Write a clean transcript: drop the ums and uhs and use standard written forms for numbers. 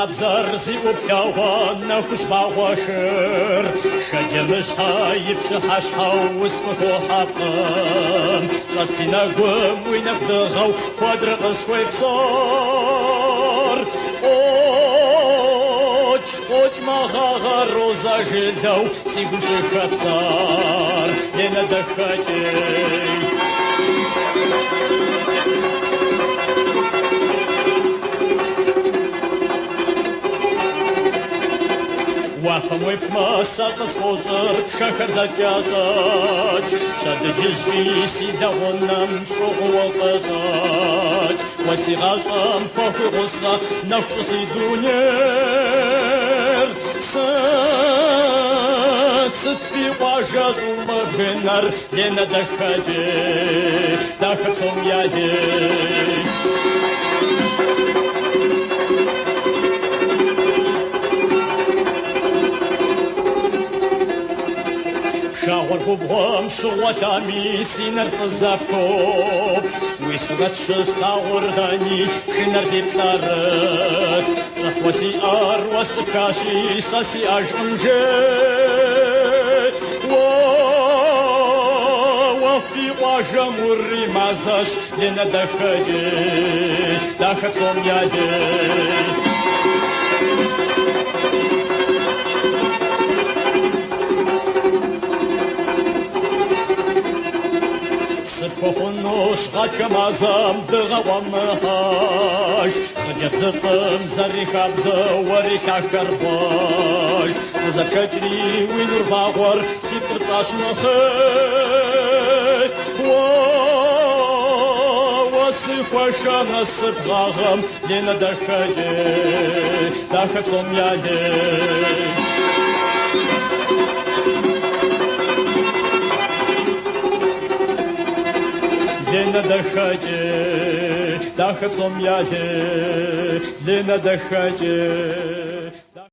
Абзар зиуплъэгъуанэ хущхъуащэр шэджэмыщхьэ и пщыхьэщхьэу ускъыхуохьэпкъым щӏэт си нэгум уи нэху дыгъэу куэдрэ къысхуепсор ӏуэкӏ мэгъагъэ роза жылэу си гум щыхэпцӏар Ленэ дэхэкӏей Уафэм уеплъмэ сэ къысхуощӏыр пшэхэр зэкӏэщӏэкӏ Пщэдыджыжьи си лэгъунэм щӏыгъуу къыщӏэкӏ Уэ си гъащӏэм пэхуи гъусэ нэху щӏы си дунейр Сыт фи къуажэ щӏумыбынэр Ленэ дэхэкӏей дахэ псом ядей Пшагъуэр губгъуэм щыгъуэлъами си нэр зыкъызэпкӏуэпс Уи сурэт щыстагъуэрдэни пшынэр зеплъэрыт Щӏыхуэ сиӏэр уэ сыпхащи сэ сиӏэжкъым жей Уэ фи къуажэм уримазэщ Ленэ дэхэкӏей дахэ псом ядей Сыпхуэхъуну щхьэкӏэ мазэм дыгъэ уэмыхьэж Хъыджэбзыпӏым зэрихабзэу уэри лъахэр хъуэж Узэпшэкӏри уи нур вагъуэр си пкъырпщӏащ мыхъей Уэ сыхуэшэ насыпгъагъэм Ленэ дэхэкӏей дахэ псом ядей Ленэ дэхэкӏей дахэ псом ядей Ленэ дэхэкӏей